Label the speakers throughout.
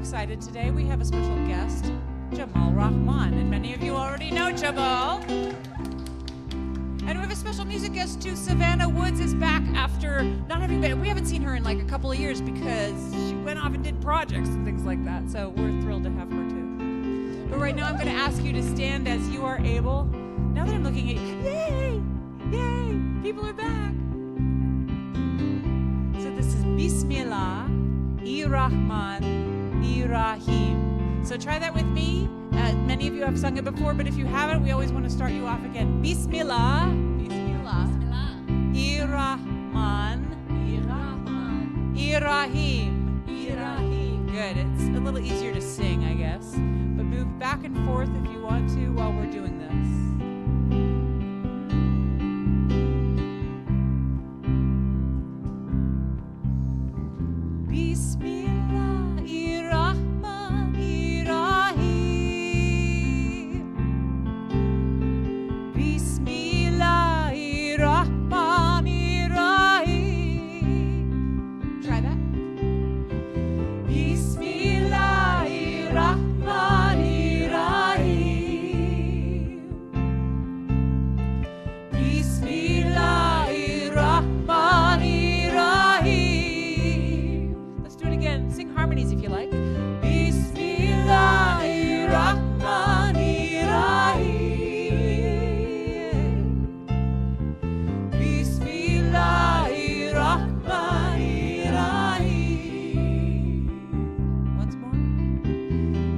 Speaker 1: excited today. We have a special guest, Jamal Rahman, and many of you already know Jamal. And we have a special music guest too. Savannah Woods is back after not having been. We haven't seen her in like a couple of years because she went off and did projects and things like that. So we're thrilled to have her too. But right now I'm going to ask you to stand as you are able. Now that I'm looking at you, yay, yay, people are back. So this is Bismillah, Ir-Rahman, Ir-Rahim. So try that with me. Many of you have sung it before, but if you haven't, we always want to start you off again. Bismillah, Bismillah, Ir-Rahman, Ir-Rahman, Ir-Rahim, Ir-Rahim. Good. It's a little easier to sing, I guess. But move back and forth if you want to while we're doing this. Bismillah, Ir-Rahman, Ir-Rahim. Bismillah, Ir-Rahman, Ir-Rahim. Try that. Bismillah, Ir-Rahman, Ir-Rahim. Bismillah, Ir-Rahman, Ir-Rahim. Let's do it again. Sing harmonies if you like. Bismillah, Ir-Rahman, Ir-Rahim. Bismillah, Ir-Rahman, Ir-Rahim. Once more.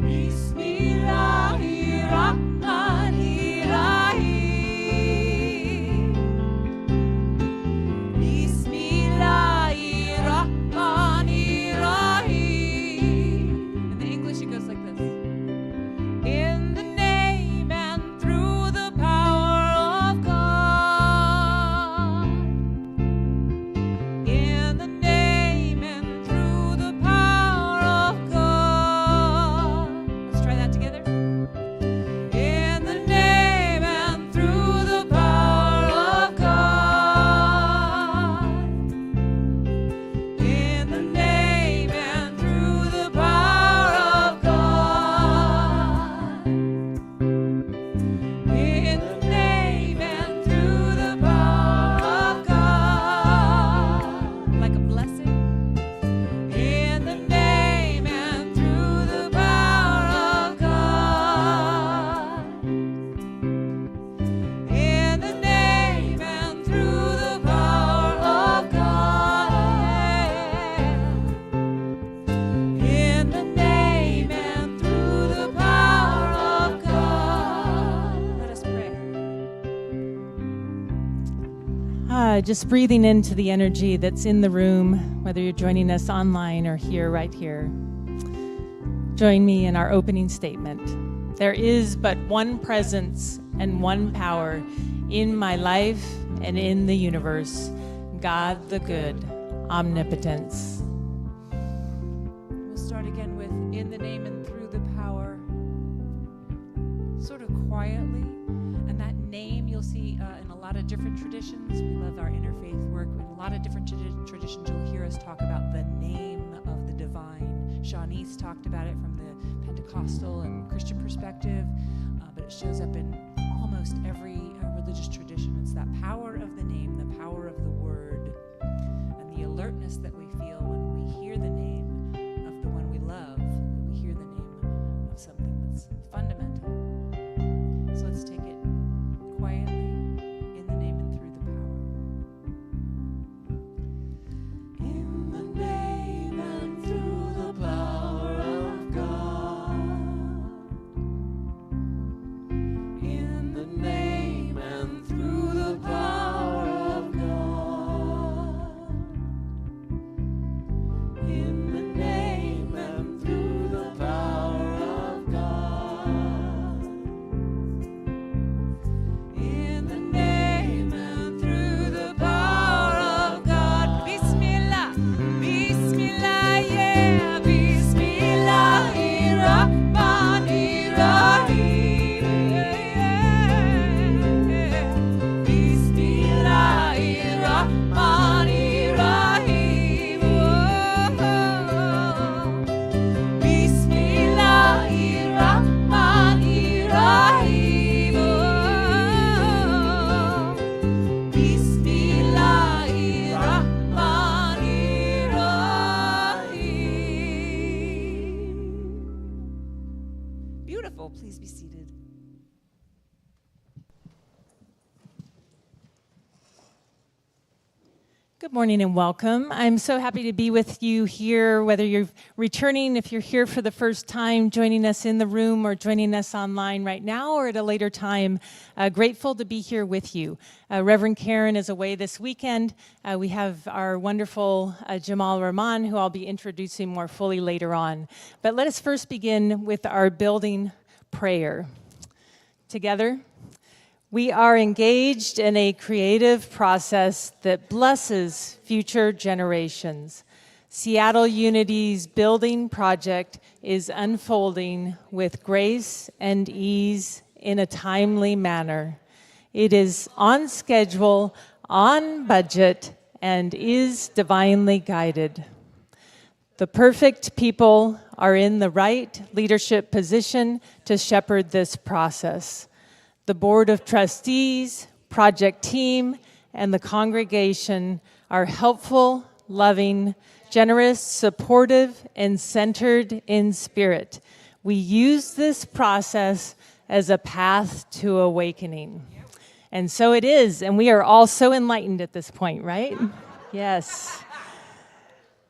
Speaker 1: Bismillah, Ir-Rahman, Ir-Rahim. Bismillah, Ir-Rahman, Ir-Rahim. In the English, it goes like this. In the name and through the power of God. In the name and through the power of God. Let's try that together. In the name and through the power of God. In the name and through the power of God. In the name and through the power of God. Like a blessing. In the name and through the power of God. In the name and through the power of God. In the name and through the power of God. Let us pray. Just breathing into the energy that's in the room, whether you're joining us online or here, right here. Join me in our opening statement. There is but one presence and one power in my life and in the universe, God the good, omnipotence. We'll start again with in the name and through the power, sort of quietly. And that name you'll see in a lot of different traditions. We love our interfaith work. In a lot of different traditions, you'll hear us talk about the name of the divine. Shawnee's talked about it from the Pentecostal and Christian perspective, but it shows up in almost every religious tradition. It's that power of the name, the power of the word, and the alertness that we feel when we hear the name of the one we love, that we hear the name of something that's fundamental. So let's take it quietly, in the name and through the power. In the name and through the power of God. In the name and through the power of God. In
Speaker 2: Good morning and welcome. I'm so happy to be with you here, whether you're returning, if you're here for the first time, joining us in the room or joining us online right now or at a later time. Grateful to be here with you. Reverend Karen is away this weekend. We have our wonderful Jamal Rahman, who I'll be introducing more fully later on. But let us first begin with our building prayer. Together. We are engaged in a creative process that blesses future generations. Seattle Unity's building project is unfolding with grace and ease in a timely manner. It is on schedule, on budget, and is divinely guided. The perfect people are in the right leadership position to shepherd this process. The Board of Trustees, project team, and the congregation are helpful, loving, generous, supportive, and centered in spirit. We use this process as a path to awakening. And so it is, and we are all so enlightened at this point, right? Yes.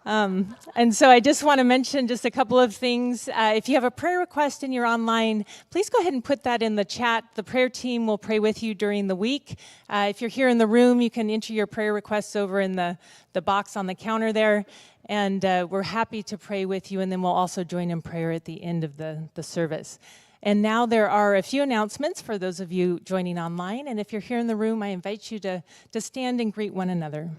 Speaker 2: And so I just want to mention just a couple of things. If you have a prayer request and you're online, please go ahead and put that in the chat. The prayer team will pray with you during the week. If you're here in the room, you can enter your prayer requests over in the box on the counter there. And we're happy to pray with you, and then we'll also join in prayer at the end of the service. And now there are a few announcements for those of you joining online. And if you're here in the room, I invite you to stand and greet one another.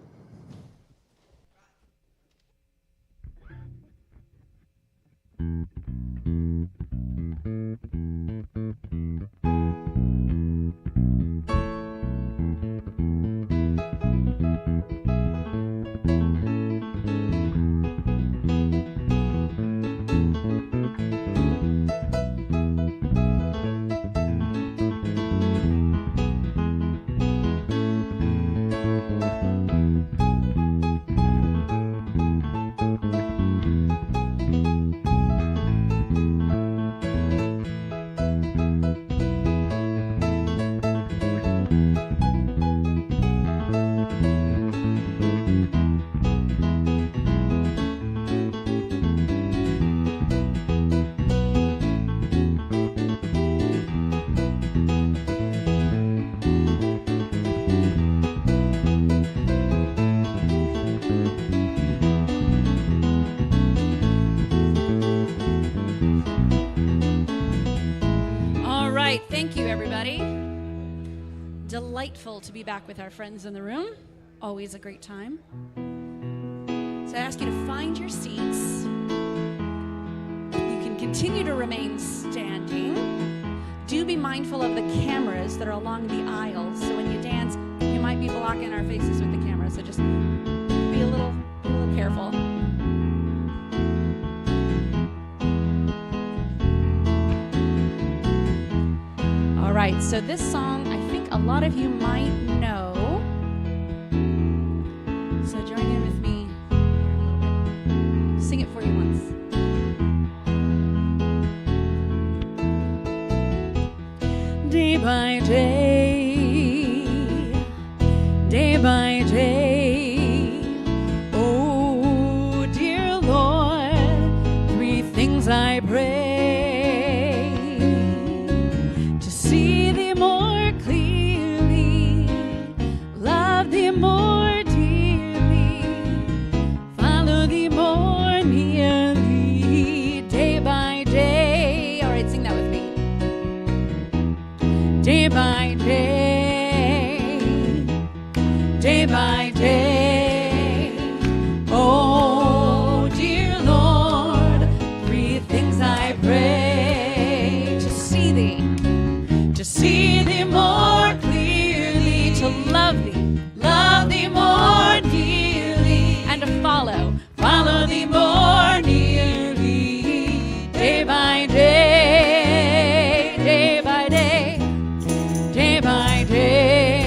Speaker 3: Thank you, everybody. Delightful to be back with our friends in the room. Always a great time. So I ask you to find your seats. You can continue to remain standing. Do be mindful of the cameras that are along the aisles. So when you dance, you might be blocking our faces with the camera. So just be a little careful. All right, so this song, I think a lot of you might know. So join in with me here a little bit. Sing it for you once. Day by day, day by day, oh dear Lord, three things I pray. Day by day, oh dear Lord, three things I pray: to see thee more clearly, to love thee more dearly, and to follow thee more nearly. Day by day, day by day, day by day,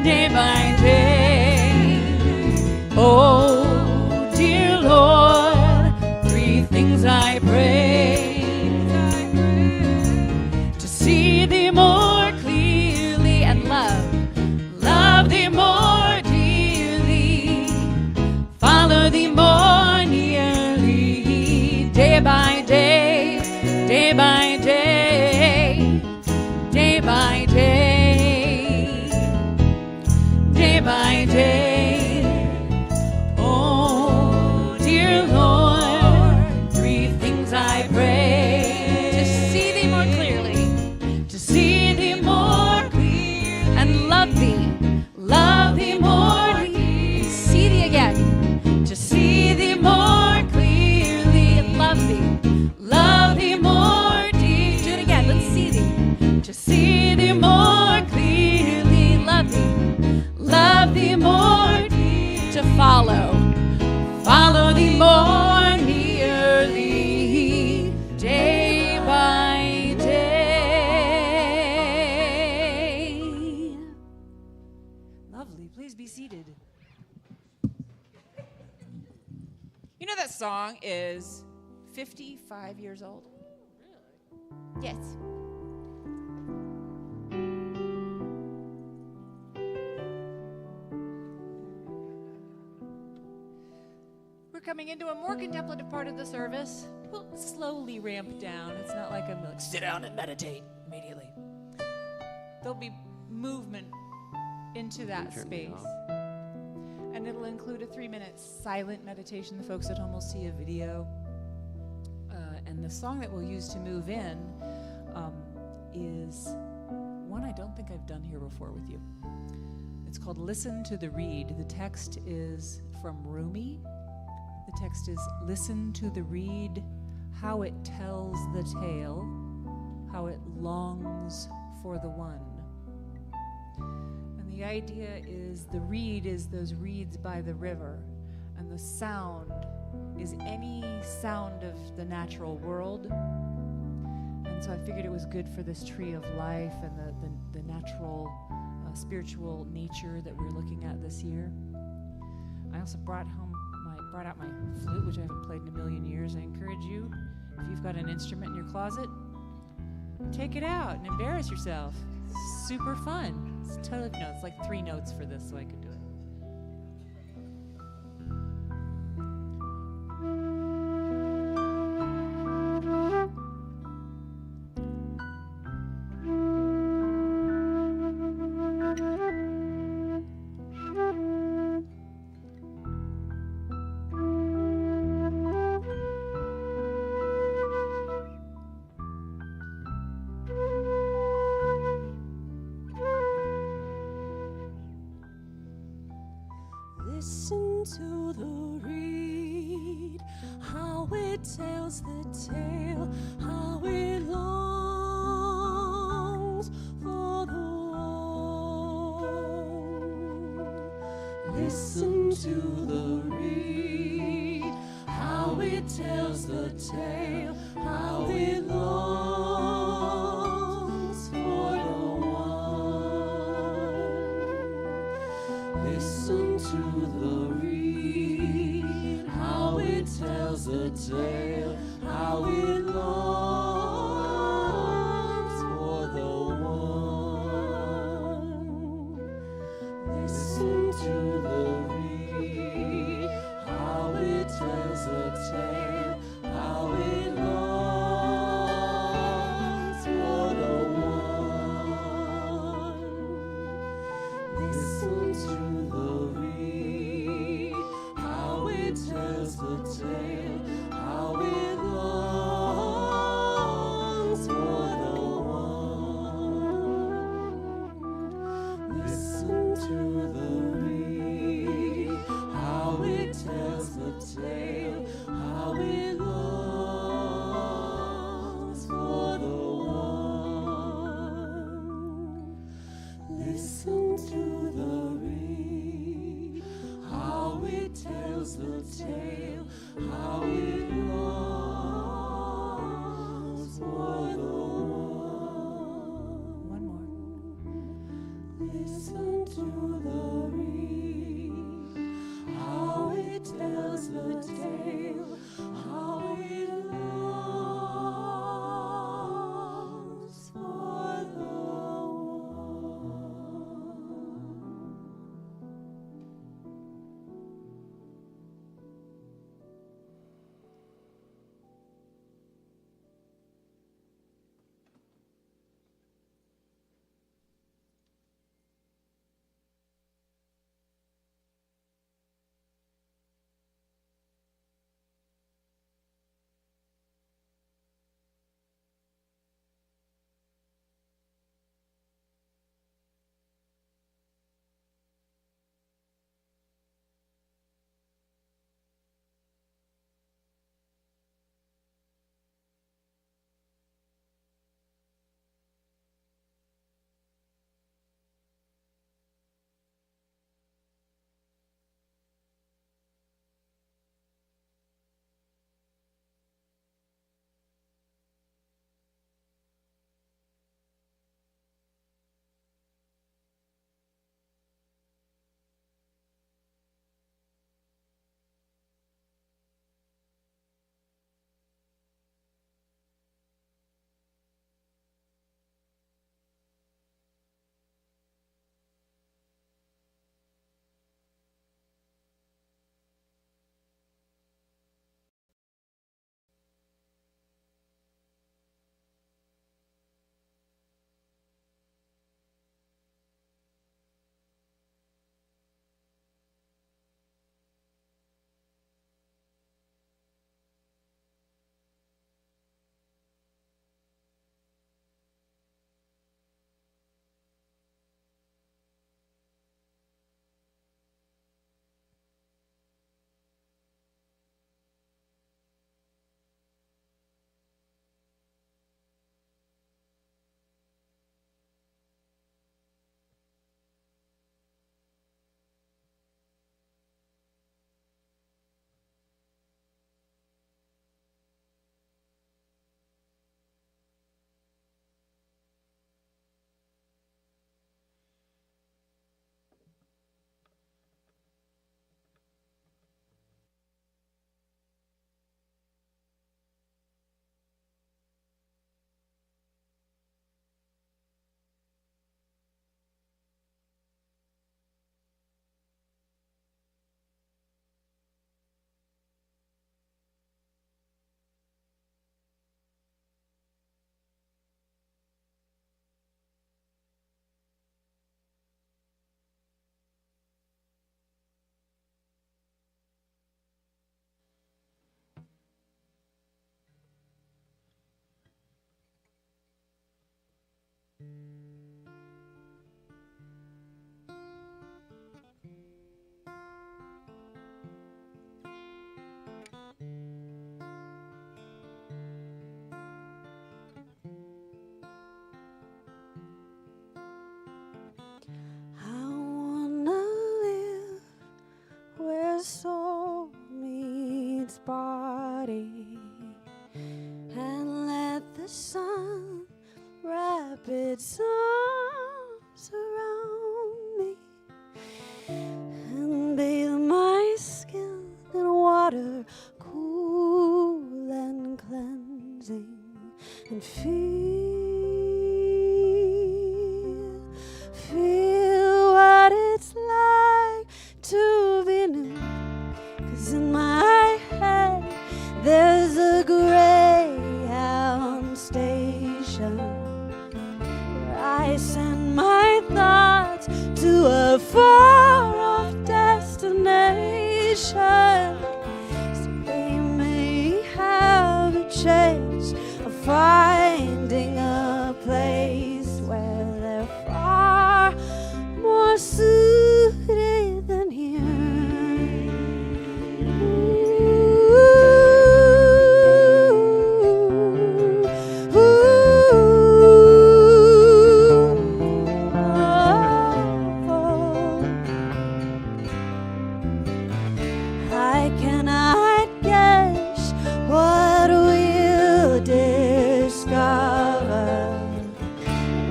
Speaker 3: day by day, oh dear Lord, three things I pray: to see thee more clearly and love
Speaker 1: song is 55 years old. Really? Yes. We're coming into a more contemplative part of the service. We'll slowly ramp down. It's not like I'm like, sit down and meditate immediately. There'll be movement into that space. And it'll include a 3-minute silent meditation. The folks at home will see a video. And the song that we'll use to move in is one I don't think I've done here before with you. It's called Listen to the Reed. The text is from Rumi. The text is, listen to the reed, how it tells the tale, how it longs for the one. And the idea is the reed is those reeds by the river, and the sound is any sound of the natural world. And so I figured it was good for this tree of life and the natural spiritual nature that we're looking at this year. I also brought out my flute, which I haven't played in a million years. I encourage you, if you've got an instrument in your closet, take it out and embarrass yourself. It's super fun. It's totally, no, it's like 3 notes for this, so I could do it.
Speaker 4: Listen to the reed, how it tells the tale, how it longs for the one. Listen to the reed, how it tells the tale, how it longs for the one. Listen to the reed, how it tells the tale, how it longs for the one. Listen to the reed, how it tells the tale, how it longs for the one. Listen to the reed, how it tells the tale, how it longs for the one. Listen to the reed, how it tells the tale, how it longs for the one. Listen to the reed, how it tells the tale, how it longs for the one.
Speaker 1: One more.
Speaker 4: Listen to the reed, how it tells the tale, how it longs for the
Speaker 5: I wanna live where soul meets body, and let the sun wrap its arms around me, and bathe my skin in water cool and cleansing, and feel what it's like to be new. 'Cause in my head there's a Greyhound station where I send my thoughts to a far-off destination, so they may have a chance of finding a place where they're far more suited than here. I cannot guess what we'll discover.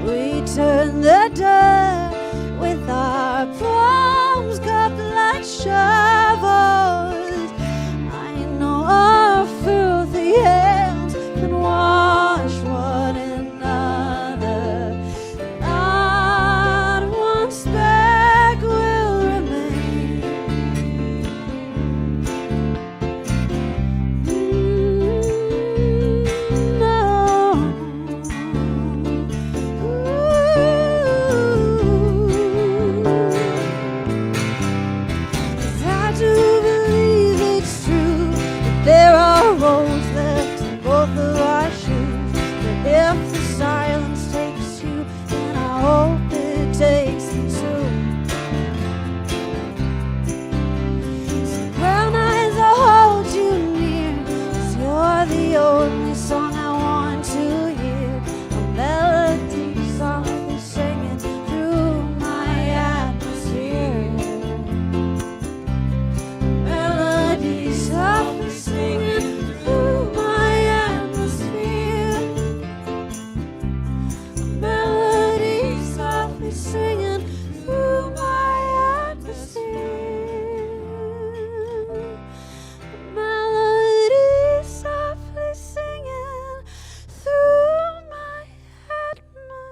Speaker 5: We turn the dirt with our palms cupped like shovels. I know our filthy hands can wash one another. Not one speck will remain. No. I do believe it's true that there are roads left in both of our shoes. But if the silence takes you, then I hope it takes me too. So brown eyes, I'll hold you near, 'cause you're the only song I want to hear. A melody softly singing through my atmosphere. Melody softly singing through my atmosphere. Melody softly singing through my atmosphere. Melody softly singing through my atmosphere.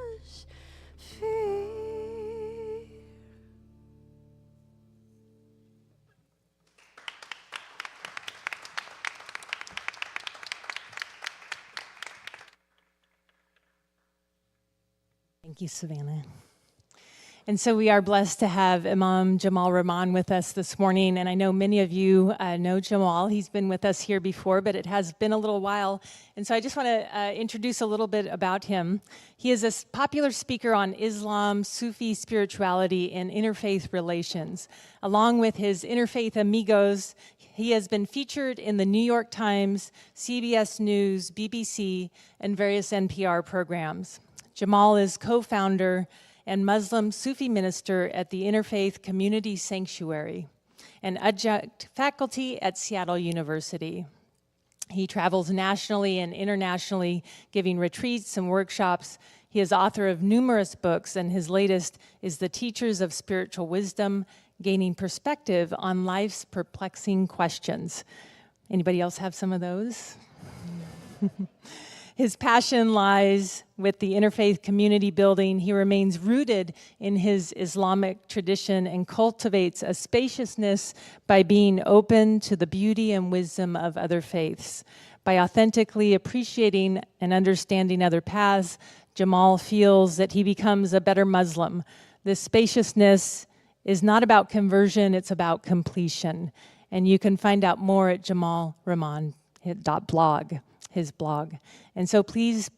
Speaker 2: Thank you, Savannah. And so we are blessed to have Imam Jamal Rahman with us this morning. And I know many of you know Jamal. He's been with us here before, but it has been a little while. And so I just want to introduce a little bit about him. He is a popular speaker on Islam, Sufi spirituality, and interfaith relations. Along with his interfaith amigos, he has been featured in the New York Times, CBS News, BBC, and various NPR programs. Jamal is co-founder and Muslim Sufi minister at the Interfaith Community Sanctuary, and adjunct faculty at Seattle University. He travels nationally and internationally, giving retreats and workshops. He is author of numerous books, and his latest is The Teachers of Spiritual Wisdom, Gaining Perspective on Life's Perplexing Questions. Anybody else have some of those? His passion lies with the interfaith community building. He remains rooted in his Islamic tradition and cultivates a spaciousness by being open to the beauty and wisdom of other faiths. By authentically appreciating and understanding other paths, Jamal feels that he becomes a better Muslim. This spaciousness is not about conversion, it's about completion. And you can find out more at jamalrahman.blog, his blog. And so please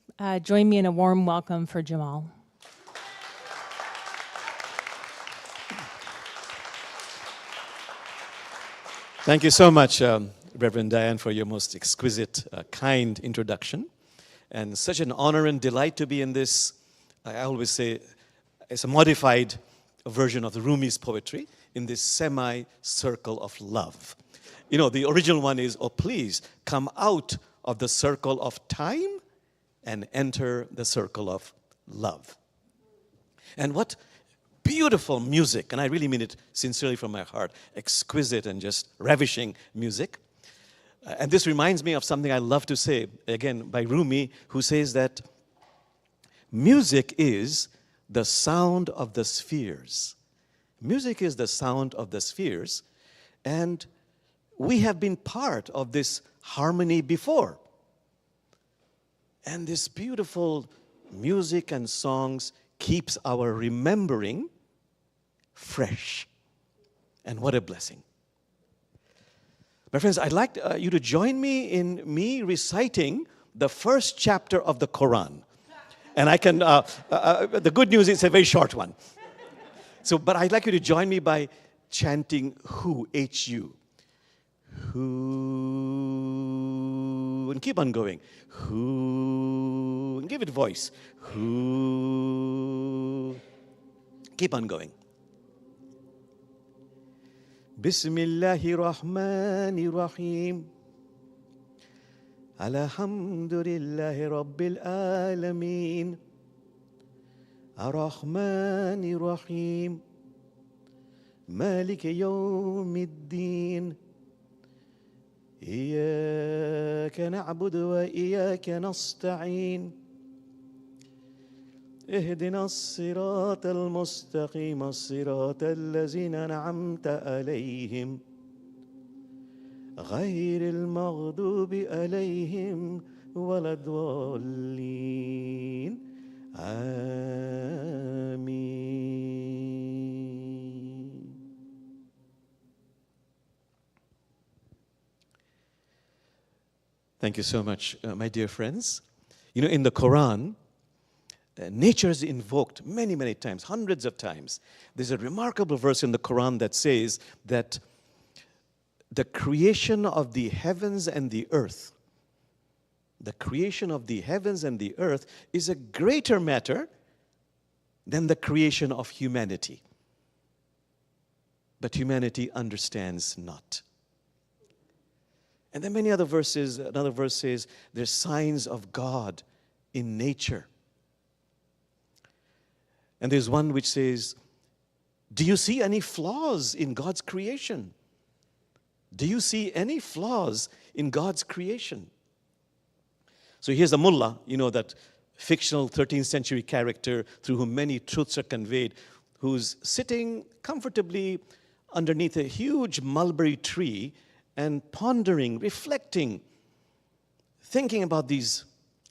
Speaker 2: join me in a warm welcome for Jamal.
Speaker 6: Thank you so much, Reverend Diane, for your most exquisite, kind introduction. And such an honor and delight to be in this, I always say, it's a modified version of the Rumi's poetry, in this semi-circle of love. You know, the original one is, oh, please come out of the circle of time and enter the circle of love. And what beautiful music, and I really mean it sincerely from my heart, exquisite and just ravishing music. And this reminds me of something I love to say, again, by Rumi, who says that music is the sound of the spheres. Music is the sound of the spheres, and we have been part of this harmony before. And this beautiful music and songs keeps our remembering fresh. And what a blessing. My friends, I'd like you to join me in me reciting the first chapter of the Quran. And I can, the good news is a very short one. So, but I'd like you to join me by chanting Hu, H-U. Hu, and keep on going. Hu, and give it voice. Hu, keep on going. Bismillahirrahmanirrahim. Alhamdulillahi Rabbil Alameen. Ar-Rahmanir-Rahim. Malik Yawmiddin. إياك نعبد وإياك نستعين اهدنا الصراط المستقيم الصراط الذين أنعمت عليهم غير المغضوب عليهم ولا الضالين آمين. Thank you so much, my dear friends. You know, in the Quran, nature is invoked many, many times, hundreds of times. There's a remarkable verse in the Quran that says that the creation of the heavens and the earth, the creation of the heavens and the earth is a greater matter than the creation of humanity. But humanity understands not. And then many other verses, another verse says, there's signs of God in nature. And there's one which says, do you see any flaws in God's creation? Do you see any flaws in God's creation? So here's the mullah, you know, that fictional 13th century character through whom many truths are conveyed, who's sitting comfortably underneath a huge mulberry tree and pondering, reflecting, thinking about these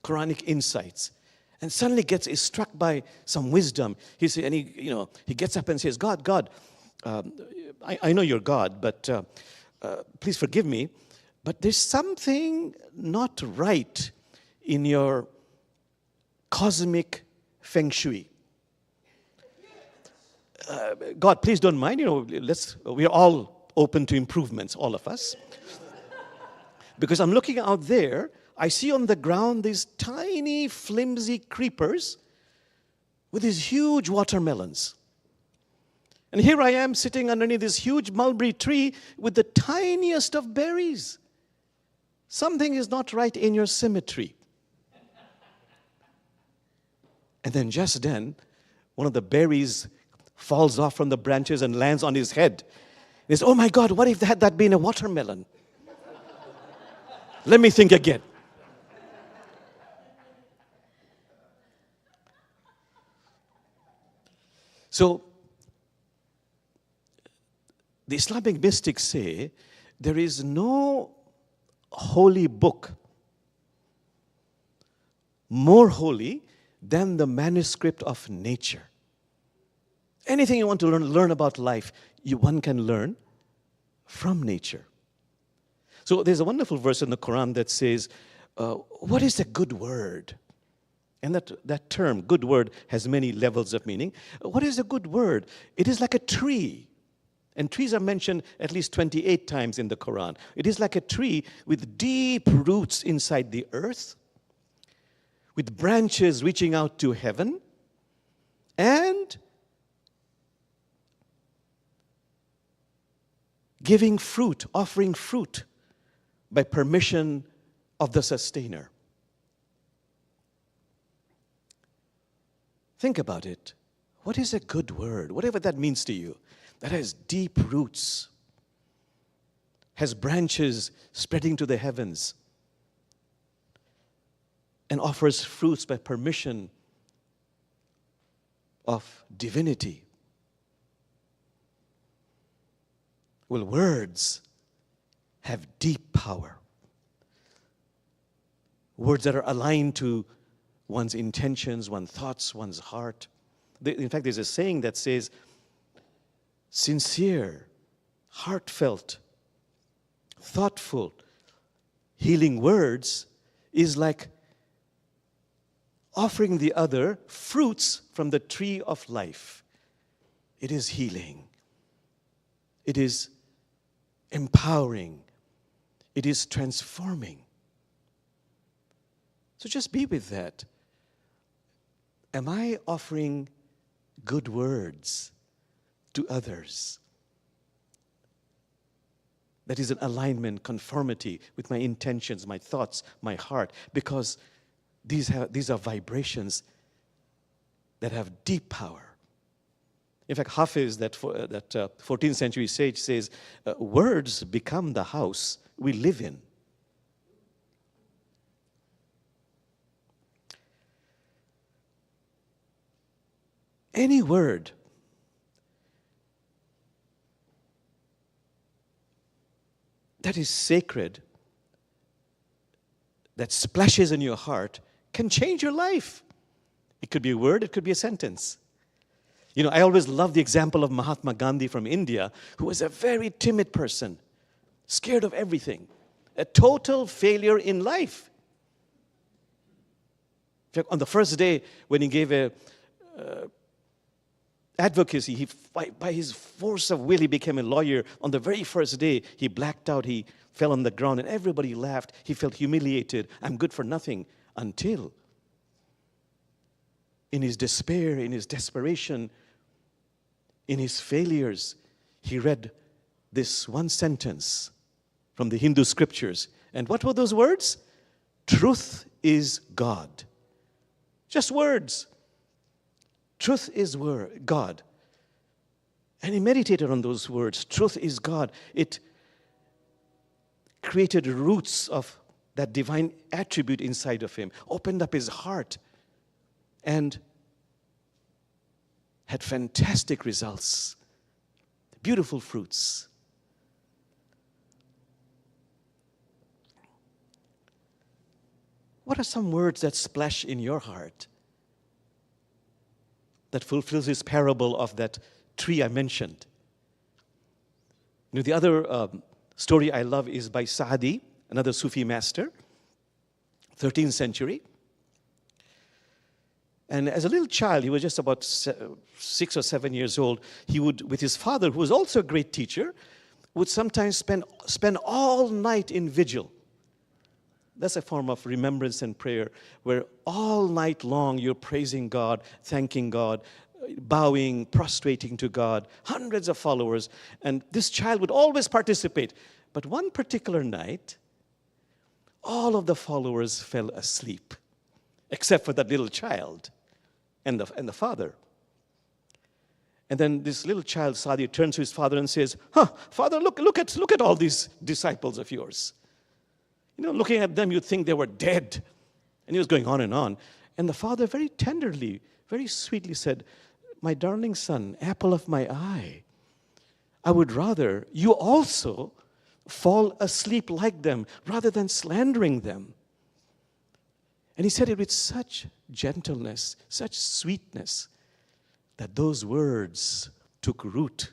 Speaker 6: Quranic insights, and suddenly is struck by some wisdom. He gets up and says, God, I know you're God, but please forgive me, but there's something not right in your cosmic feng shui. God, please don't mind, we're all open to improvements, all of us. Because I'm looking out there, I see on the ground these tiny, flimsy creepers with these huge watermelons. And here I am sitting underneath this huge mulberry tree with the tiniest of berries. Something is not right in your symmetry. And then just then, one of the berries falls off from the branches and lands on his head. He says, oh my God, what if had that been a watermelon? Let me think again. So, the Islamic mystics say there is no holy book more holy than the manuscript of nature. Anything you want to learn about life, one can learn from nature. So there's a wonderful verse in the Quran that says, what is a good word? And that term, good word, has many levels of meaning. What is a good word? It is like a tree. And trees are mentioned at least 28 times in the Quran. It is like a tree with deep roots inside the earth, with branches reaching out to heaven, and giving fruit, offering fruit by permission of the sustainer. Think about it. What is a good word? Whatever that means to you, that has deep roots, has branches spreading to the heavens, and offers fruits by permission of divinity. Well, words have deep power. Words that are aligned to one's intentions, one's thoughts, one's heart. In fact, there's a saying that says, sincere, heartfelt, thoughtful, healing words is like offering the other fruits from the tree of life. It is healing. It is empowering. It is transforming. So just be with that. Am I offering good words to others that is in alignment, conformity with my intentions, my thoughts, my heart? Because these are vibrations that have deep power. In fact, Hafiz, that 14th century sage, says, words become the house we live in. Any word that is sacred, that splashes in your heart, can change your life. It could be a word, it could be a sentence. You know, I always love the example of Mahatma Gandhi from India, who was a very timid person, scared of everything, a total failure in life. In fact, on the first day when he gave a advocacy, by his force of will, he became a lawyer. On the very first day, he blacked out, he fell on the ground, and everybody laughed. He felt humiliated. I'm good for nothing. Until, in his despair, in his desperation, in his failures, he read this one sentence from the Hindu scriptures. And what were those words? Truth is God. Just words. Truth is God. And he meditated on those words. Truth is God. It created roots of that divine attribute inside of him, opened up his heart, and had fantastic results, beautiful fruits. What are some words that splash in your heart that fulfills this parable of that tree I mentioned? You know, the other story I love is by Saadi, another Sufi master, 13th century. And as a little child, he was just about 6 or 7 years old, he would, with his father, who was also a great teacher, would sometimes spend all night in vigil. That's a form of remembrance and prayer, where all night long you're praising God, thanking God, bowing, prostrating to God, hundreds of followers. And this child would always participate. But one particular night, all of the followers fell asleep, except for that little child and the father. And then this little child, Saadi, turns to his father and says, Father, look at all these disciples of yours. You know, looking at them, you'd think they were dead. And he was going on. And the father very tenderly, very sweetly said, my darling son, apple of my eye, I would rather you also fall asleep like them rather than slandering them. And he said it with such gentleness, such sweetness, that those words took root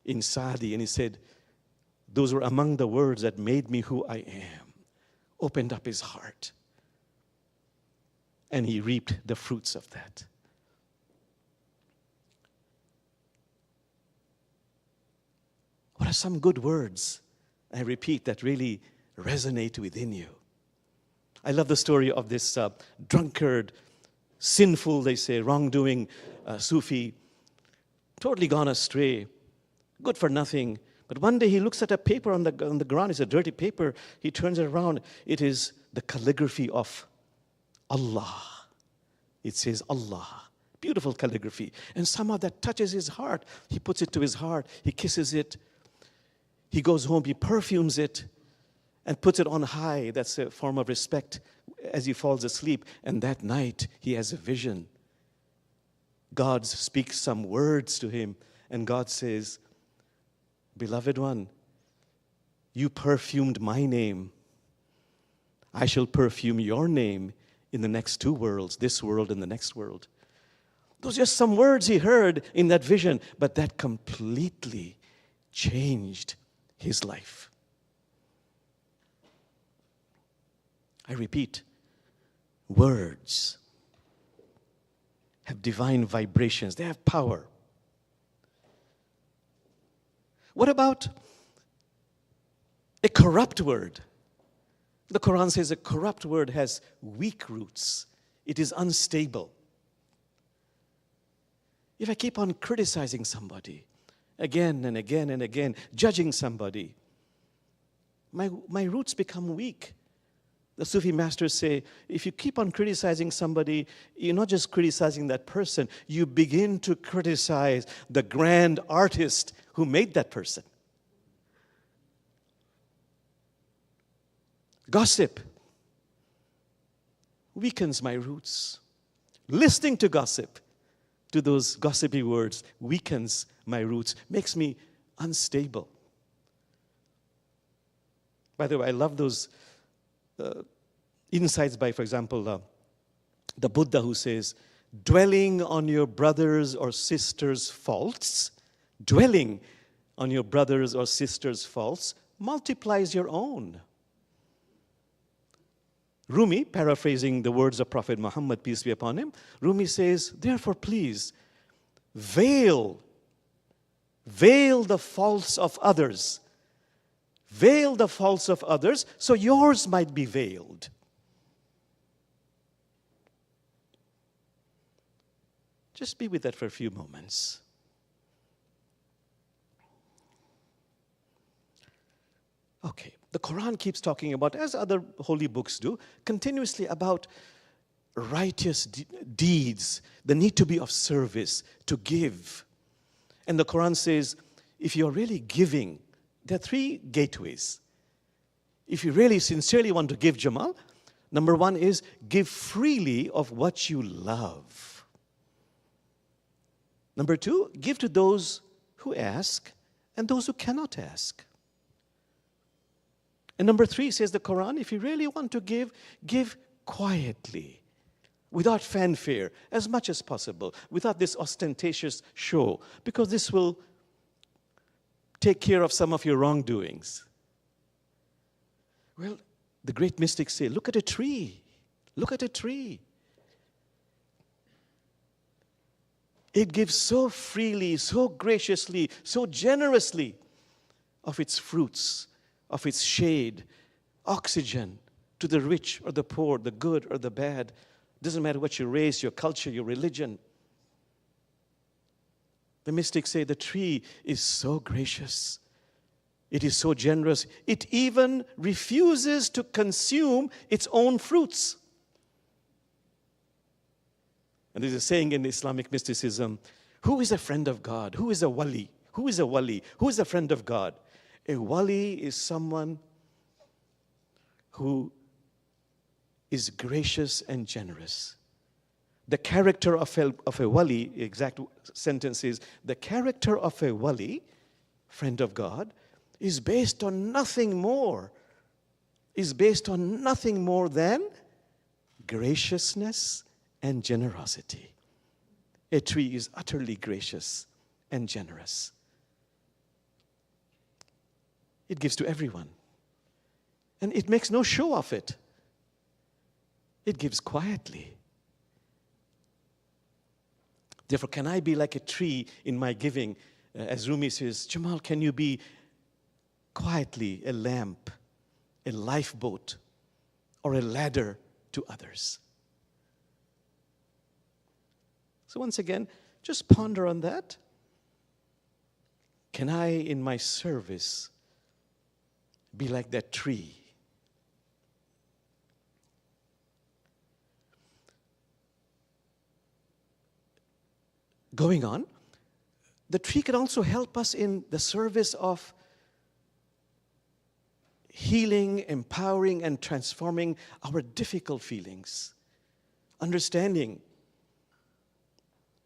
Speaker 6: in Saadi. And he said, those were among the words that made me who I am. Opened up his heart. And he reaped the fruits of that. What are some good words, I repeat, that really resonate within you? I love the story of this drunkard, sinful, they say, wrongdoing Sufi, totally gone astray, good for nothing. But one day he looks at a paper on the ground. It's a dirty paper. He turns it around. It is the calligraphy of Allah. It says Allah. Beautiful calligraphy. And somehow that touches his heart. He puts it to his heart. He kisses it. He goes home. He perfumes it and puts it on high. That's a form of respect as he falls asleep. And that night he has a vision. God speaks some words to him. And God says, beloved one, you perfumed my name. I shall perfume your name in the next two worlds, this world and the next world. Those are just some words he heard in that vision, but that completely changed his life. I repeat, words have divine vibrations. They have power. What about a corrupt word? The Quran says a corrupt word has weak roots. It is unstable. If I keep on criticizing somebody again and again and again, judging somebody, my roots become weak. The Sufi masters say, if you keep on criticizing somebody, you're not just criticizing that person, you begin to criticize the grand artist who made that person. Gossip weakens my roots. Listening to gossip, to those gossipy words, weakens my roots, makes me unstable. By the way, I love those insights by, for example, the Buddha, who says, dwelling on your brother's or sister's faults, dwelling on your brother's or sister's faults multiplies your own. Rumi, paraphrasing the words of Prophet Muhammad, peace be upon him, Rumi says, therefore please, veil the faults of others. Veil the faults of others so yours might be veiled. Just be with that for a few moments. Okay, the Quran keeps talking about, as other holy books do, continuously about righteous deeds, the need to be of service, to give. And the Quran says, if you're really giving, there are three gateways. If you really sincerely want to give, Jamal, number one is give freely of what you love. Number two, give to those who ask and those who cannot ask. And number three, says the Quran, if you really want to give quietly, without fanfare, as much as possible, without this ostentatious show, because this will take care of some of your wrongdoings. Well, the great mystics say, look at a tree. Look at a tree. It gives so freely, so graciously, so generously of its fruits, of its shade, oxygen to the rich or the poor, the good or the bad. Doesn't matter what your race, your culture, your religion. The mystics say the tree is so gracious. It is so generous. It even refuses to consume its own fruits. And there's a saying in Islamic mysticism, who is a friend of God? Who is a wali? Who is a wali? Who is a friend of God? A wali is someone who is gracious and generous. The character of a wali, exact sentence is, the character of a wali, friend of God, is based on nothing more, than graciousness and generosity. A tree is utterly gracious and generous. It gives to everyone. And it makes no show of it. It gives quietly. Therefore, can I be like a tree in my giving? As Rumi says, Jamal, can you be quietly a lamp, a lifeboat, or a ladder to others? So once again, just ponder on that. Can I, in my service, be like that tree? Going on, the tree can also help us in the service of healing, empowering, and transforming our difficult feelings. Understanding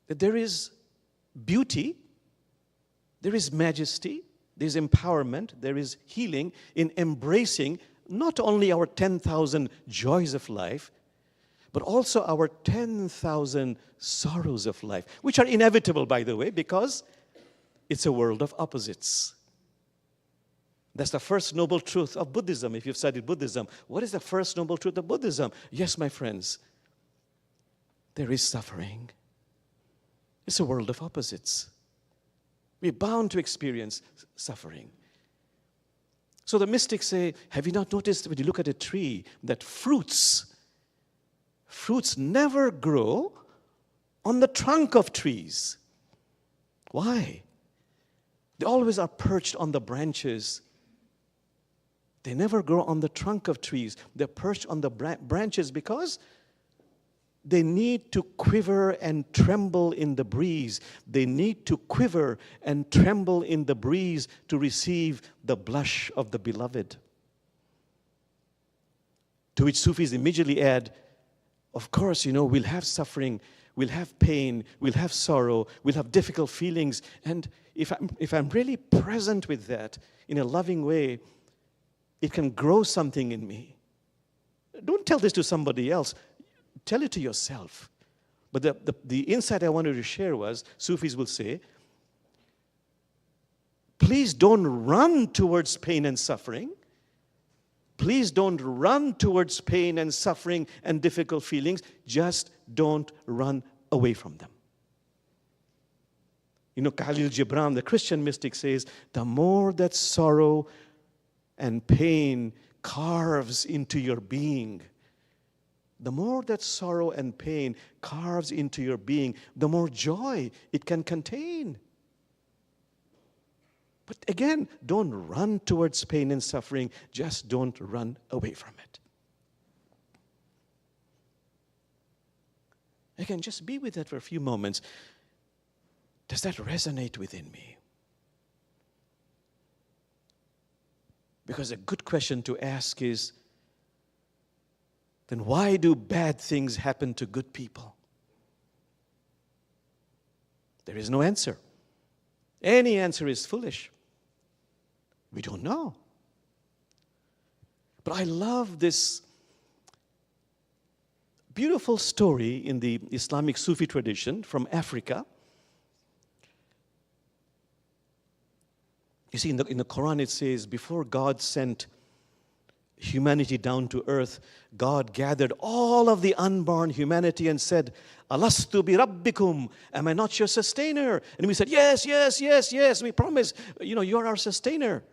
Speaker 6: that there is beauty, there is majesty, there is empowerment, there is healing in embracing not only our 10,000 joys of life, but also our 10,000 sorrows of life, which are inevitable, by the way, because it's a world of opposites. That's the first noble truth of Buddhism, if you've studied Buddhism. What is the first noble truth of Buddhism? Yes, my friends, there is suffering. It's a world of opposites. We're bound to experience suffering. So the mystics say, have you not noticed when you look at a tree that fruits never grow on the trunk of trees? Why? They always are perched on the branches. They never grow on the trunk of trees. They're perched on the branches because they need to quiver and tremble in the breeze. They need to quiver and tremble in the breeze to receive the blush of the beloved. To which Sufis immediately add, of course, we'll have suffering, we'll have pain, we'll have sorrow, we'll have difficult feelings. And if I'm really present with that in a loving way, it can grow something in me. Don't tell this to somebody else. Tell it to yourself. But the insight I wanted to share was, Sufis will say, please don't run towards pain and suffering. Please don't run towards pain and suffering and difficult feelings. Just don't run away from them. Khalil Gibran, the Christian mystic, says, the more that sorrow and pain carves into your being, the more that sorrow and pain carves into your being, the more joy it can contain. But again, don't run towards pain and suffering. Just don't run away from it. Again, just be with that for a few moments. Does that resonate within me? Because a good question to ask is, then why do bad things happen to good people? There is no answer. Any answer is foolish. We don't know. But I love this beautiful story in the Islamic Sufi tradition from Africa. You see, in the Quran it says, before God sent humanity down to earth, God gathered all of the unborn humanity and said, Alastu bi rabbikum, am I not your sustainer? And we said, yes, yes, yes, yes, we promise, you're our sustainer.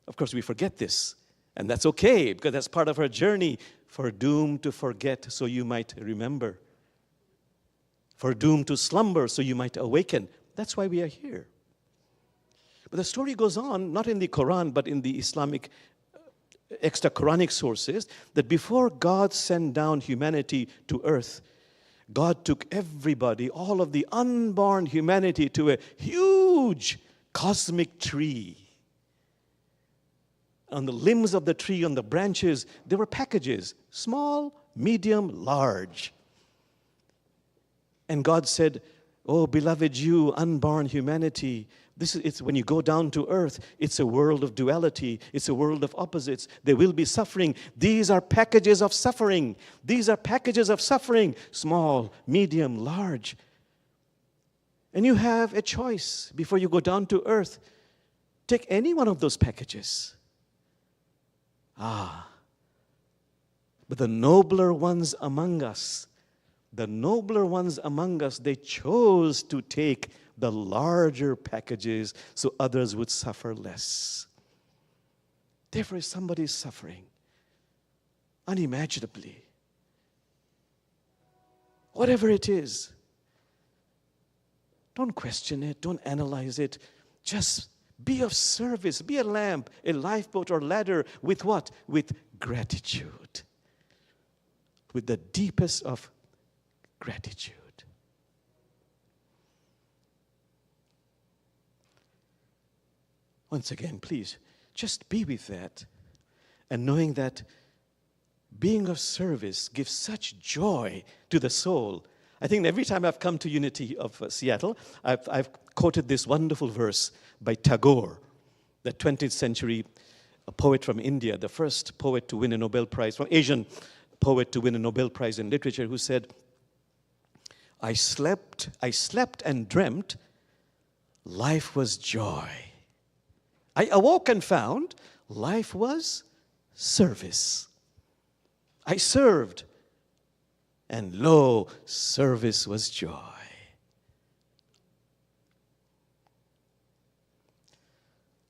Speaker 6: Of course, we forget this, and that's okay, because that's part of our journey. For doomed to forget, so you might remember. For doomed to slumber, so you might awaken. That's why we are here. But the story goes on, not in the Quran, but in the Islamic extra Quranic sources, that before God sent down humanity to earth, God took everybody, all of the unborn humanity, to a huge cosmic tree. On the limbs of the tree, on the branches, there were packages, small, medium, large. And God said, oh, beloved you, unborn humanity, it's when you go down to earth, it's a world of duality. It's a world of opposites. There will be suffering. These are packages of suffering. These are packages of suffering, small, medium, large. And you have a choice before you go down to earth. Take any one of those packages. But the nobler ones among us, they chose to take the larger packages so others would suffer less. Therefore, if somebody is suffering unimaginably, whatever it is, don't question it, don't analyze it. Just be of service, be a lamp, a lifeboat or ladder with what? With gratitude. With the deepest of gratitude. Once again, please, just be with that. And knowing that being of service gives such joy to the soul. I think every time I've come to Unity of Seattle, I've quoted this wonderful verse by Tagore, the 20th century poet from India, the first poet to win a Nobel Prize, from Asian poet to win a Nobel Prize in literature, who said, I slept and dreamt, life was joy. I awoke and found life was service. I served, and lo, service was joy.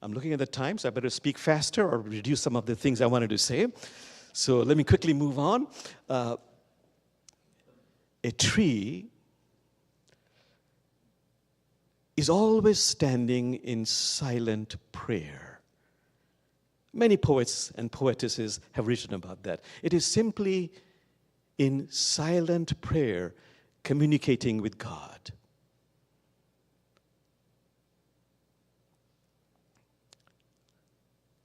Speaker 6: I'm looking at the time, so I better speak faster or reduce some of the things I wanted to say. So let me quickly move on. A tree is always standing in silent prayer. Many poets and poetesses have written about that. It is simply in silent prayer communicating with God.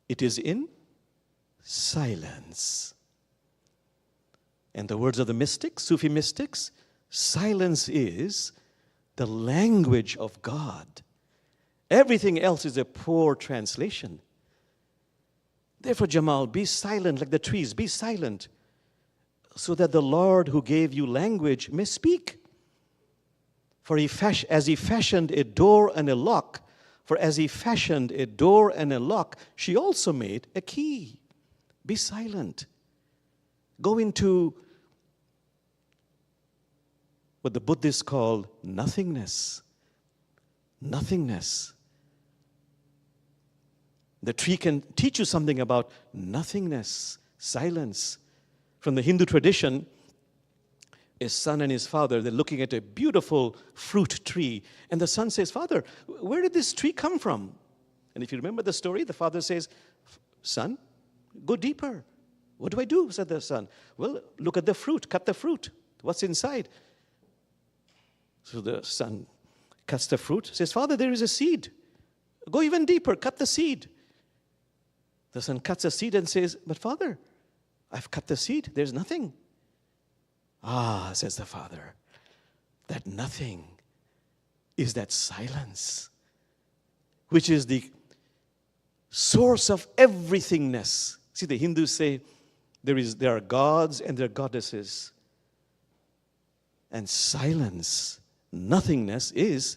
Speaker 6: It is in silence. And the words of the mystics, Sufi mystics, silence is the language of God. Everything else is a poor translation. Therefore, Jamal, be silent like the trees. Be silent so that the Lord who gave you language may speak. For as he fashioned a door and a lock, she also made a key. Be silent. Go into what the Buddhists call nothingness. Nothingness. The tree can teach you something about nothingness, silence. From the Hindu tradition, a son and his father, they're looking at a beautiful fruit tree. And the son says, Father, where did this tree come from? And if you remember the story, the father says, Son, go deeper. What do I do? Said the son. Well, look at the fruit, cut the fruit. What's inside? So the son cuts the fruit, says, Father, there is a seed. Go even deeper, cut the seed. The son cuts a seed and says, but Father, I've cut the seed, there's nothing. Ah, says the father, that nothing is that silence, which is the source of everythingness. See, the Hindus say there are gods and there are goddesses. And silence, nothingness, is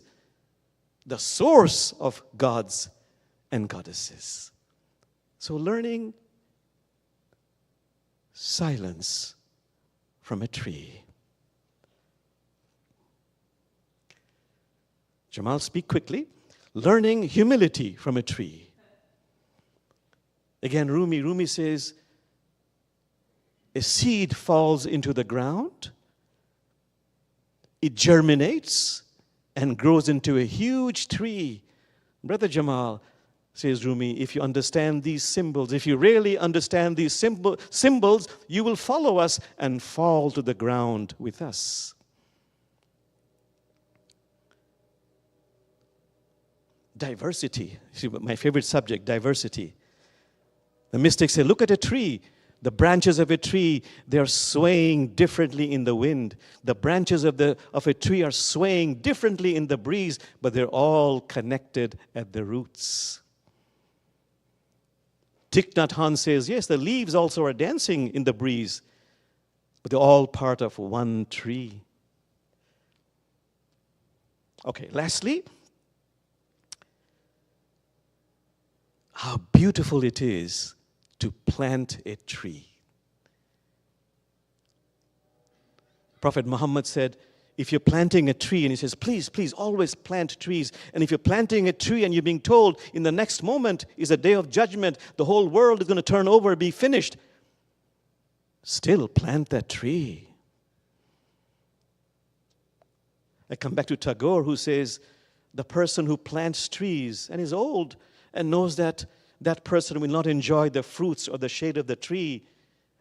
Speaker 6: the source of gods and goddesses. So learning silence from a tree. Jamal, speak quickly. Learning humility from a tree. Again, Rumi says, a seed falls into the ground, it germinates and grows into a huge tree. Brother Jamal, says Rumi, if you understand these symbols, if you really understand these symbols, you will follow us and fall to the ground with us. Diversity. See, my favorite subject, diversity. The mystics say, look at a tree. The branches of a tree, they're swaying differently in the wind. The branches of a tree are swaying differently in the breeze, but they're all connected at the roots. Thich Nhat Hanh says, yes, the leaves also are dancing in the breeze, but they're all part of one tree. Okay, lastly, how beautiful it is to plant a tree. Prophet Muhammad said, if you're planting a tree and he says, please, please, always plant trees. And if you're planting a tree and you're being told in the next moment is a day of judgment, the whole world is going to turn over, be finished, still plant that tree. I come back to Tagore, who says, the person who plants trees and is old and knows that that person will not enjoy the fruits or the shade of the tree,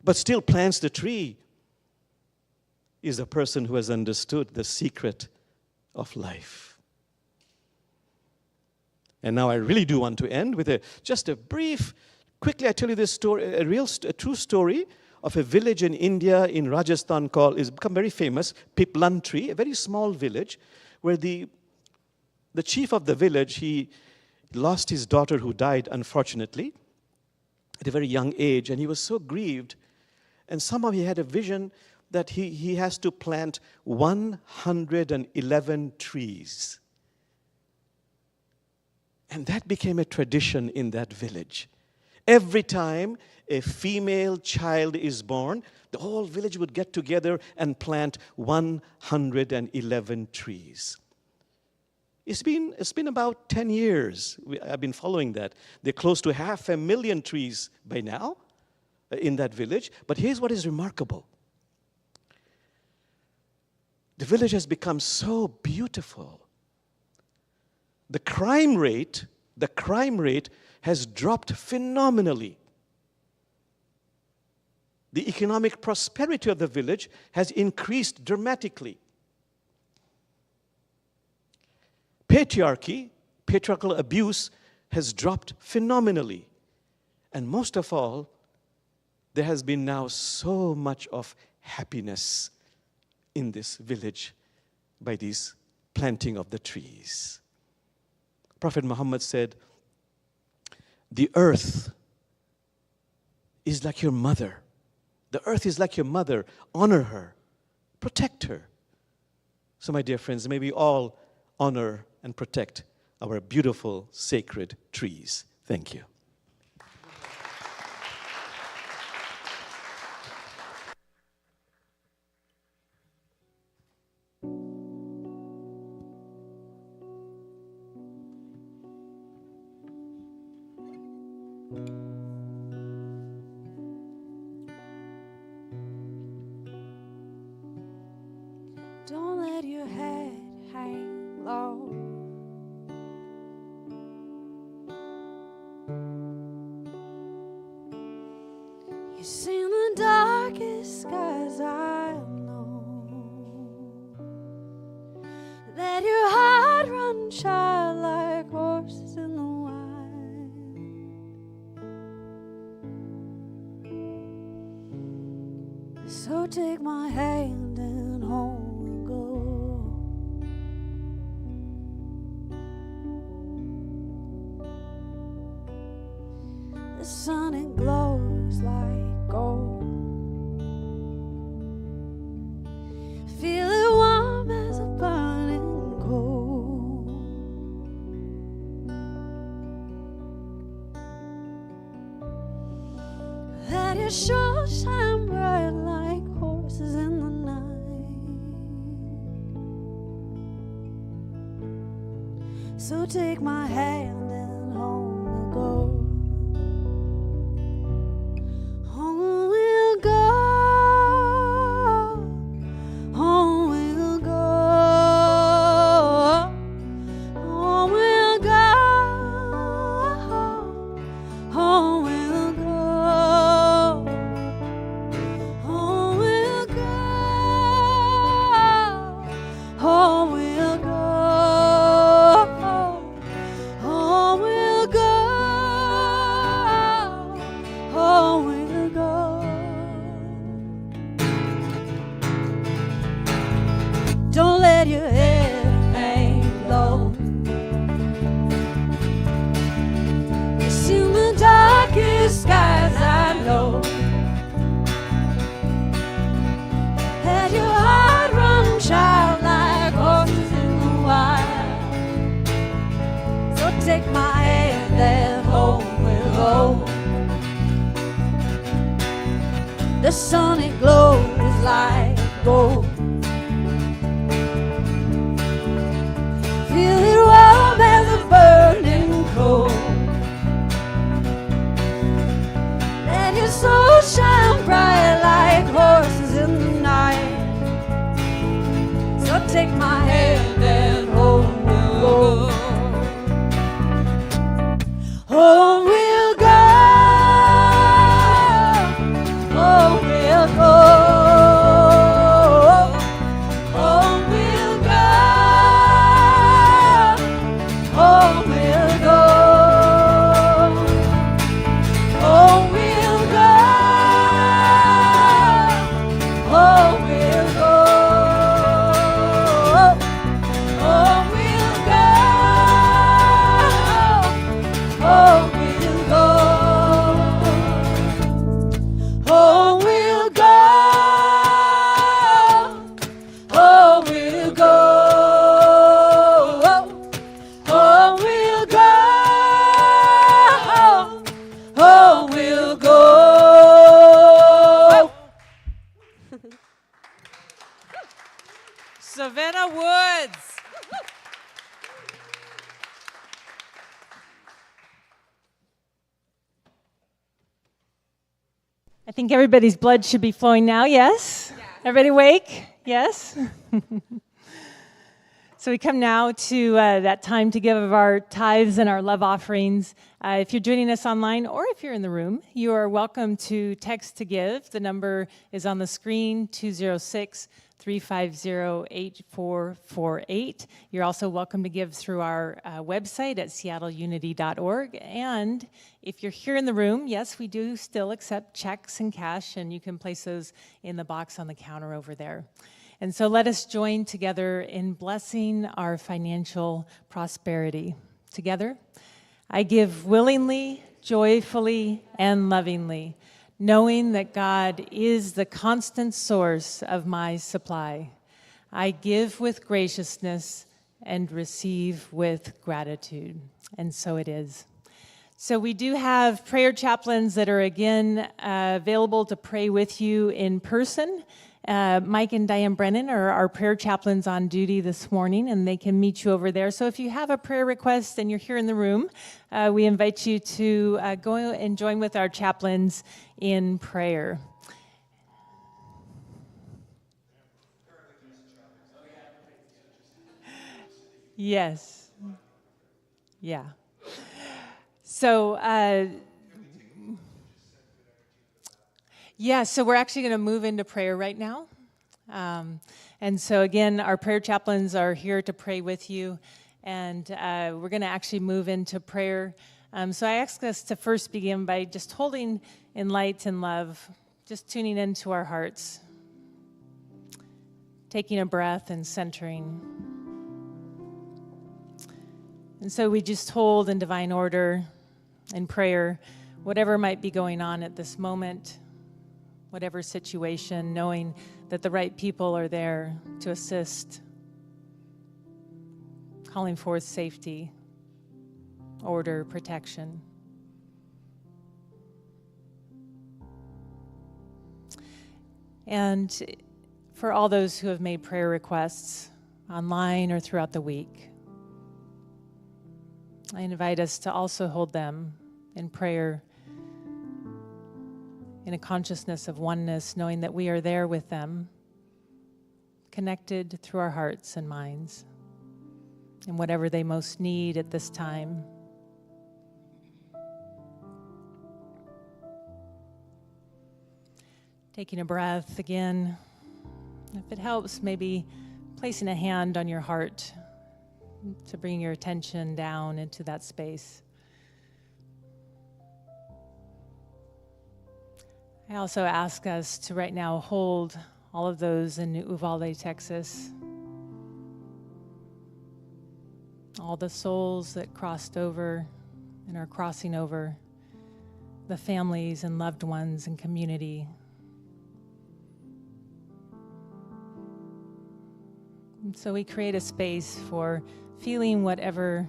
Speaker 6: but still plants the tree, is a person who has understood the secret of life. And now I really do want to end with just a brief, quickly I tell you this story, a true story of a village in India, in Rajasthan, is become very famous, Piplantri, a very small village, where the chief of the village, he lost his daughter who died, unfortunately, at a very young age, and he was so grieved. And somehow he had a vision that he has to plant 111 trees. And that became a tradition in that village. Every time a female child is born, the whole village would get together and plant 111 trees. It's been about 10 years. I've been following that. They're close to 500,000 trees by now in that village. But here's what is remarkable. The village has become so beautiful. The crime rate has dropped phenomenally. The economic prosperity of the village has increased dramatically. Patriarchal abuse has dropped phenomenally. And most of all, there has been now so much of happiness in this village by this planting of the trees. Prophet Muhammad said, the earth is like your mother. The earth is like your mother. Honor her. Protect her. So my dear friends, may we all honor and protect our beautiful, sacred trees. Thank you.
Speaker 5: Don't let your head hang low. You've seen the darkest skies, I know. Let your heart run child like horses in the wild. So take my hand and home we'll go. The sun, it glows like gold. Feel it warm as a burning coal. Let your shores shine bright like horses in the night. So take my hand and home we'll go. Home we'll go. Home we'll go. Home we'll go. Home we'll go. Home we'll go. Home we'll go. Home we'll go. Home we'll go. Don't let your head hang low. It's in the darkest skies, I know. Let your heart run child like horses in the wild. So take my hand and home we'll go. The sun, it glows like gold.
Speaker 2: think everybody's blood should be flowing now, yes? Yeah. Everybody awake? Yes? So we come now to that time to give of our tithes and our love offerings. If you're joining us online or if you're in the room, you are welcome to text to give. The number is on the screen, 206-350-8448. You're also welcome to give through our website at seattleunity.org. And if you're here in the room, yes, we do still accept checks and cash, and you can place those in the box on the counter over there. And so let us join together in blessing our financial prosperity. Together, I give willingly, joyfully, and lovingly, knowing that God is the constant source of my supply. I give with graciousness and receive with gratitude. And so it is. So we do have prayer chaplains that are again available to pray with you in person. Mike and Diane Brennan are our prayer chaplains on duty this morning, and they can meet you over there. So if you have a prayer request and you're here in the room, we invite you to go and join with our chaplains in prayer. Yes. Yeah. So, so we're actually going to move into prayer right now. And so again, our prayer chaplains are here to pray with you, and we're going to actually move into prayer. So I ask us to first begin by just holding in light and love, just tuning into our hearts, taking a breath and centering. And so we just hold in divine order in prayer, whatever might be going on at this moment, whatever situation, knowing that the right people are there to assist, calling forth safety, order, protection. And for all those who have made prayer requests online or throughout the week, I invite us to also hold them in prayer, in a consciousness of oneness, knowing that we are there with them, connected through our hearts and minds, and whatever they most need at this time. Taking a breath again. If it helps, maybe placing a hand on your heart to bring your attention down into that space. I also ask us to right now hold all of those in Uvalde, Texas. All the souls that crossed over and are crossing over, the families and loved ones and community. And so we create a space for feeling whatever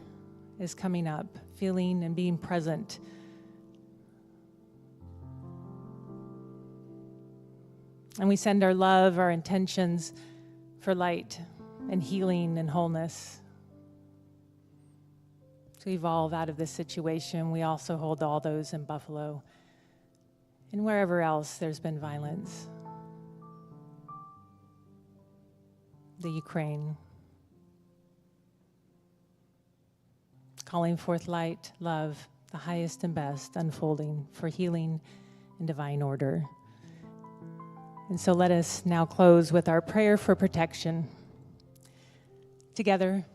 Speaker 2: is coming up, feeling and being present. And we send our love, our intentions for light and healing and wholeness. To evolve out of this situation, we also hold all those in Buffalo and wherever else there's been violence. The Ukraine. Calling forth light, love, the highest and best, unfolding for healing and divine order. And so let us now close with our prayer for protection. Together,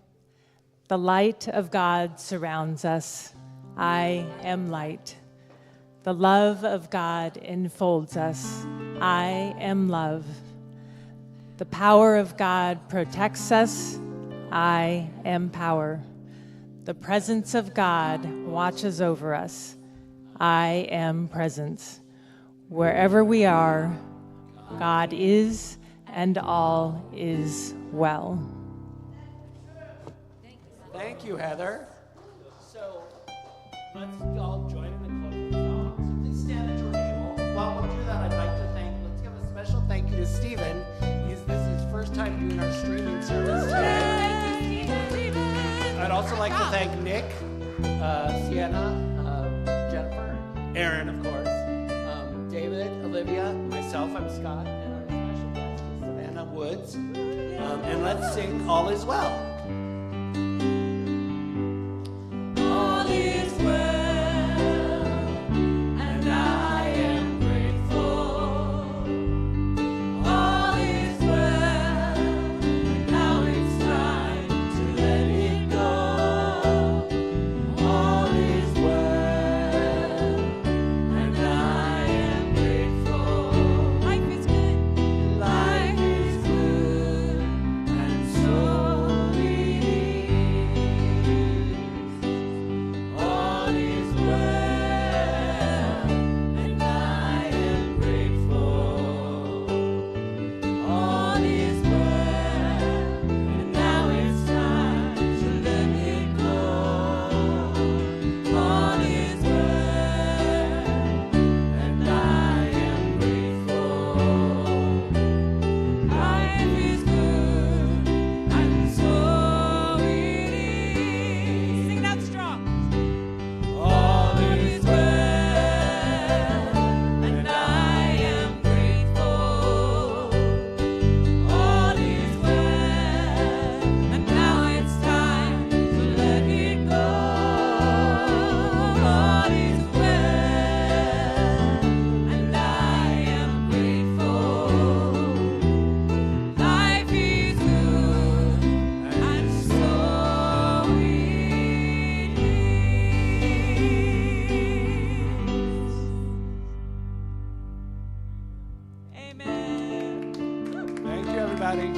Speaker 2: the light of God surrounds us. I am light. The love of God enfolds us. I am love. The power of God protects us. I am power. The presence of God watches over us. I am presence. Wherever we are, God is, and all is well.
Speaker 4: Thank you, Heather. So let's all join in the closing song. So please stand at your table. While we do that, let's give a special thank you to Stephen. This is his first time doing our streaming service today. I'd also like to thank Nick, Sienna, Jennifer, Aaron, of course, David, David, Olivia, myself, I'm Scott, and our special guest is Savannah Woods. And let's sing All Is Well.
Speaker 5: All is well, and I am grateful. All is well, and now it's time to let it go. All is well, and I am grateful. Life is good. Life is good, and so it is. All is well, and I am grateful. All is well, and now it's time to let it go. All is well, and I am grateful. Life is good, and so it is. Sing it out strong. All is well, and I am grateful. All is well, and now it's time to let it go. All is well, and I am grateful. Life is good, and so it is. Amen.
Speaker 4: Thank you, everybody.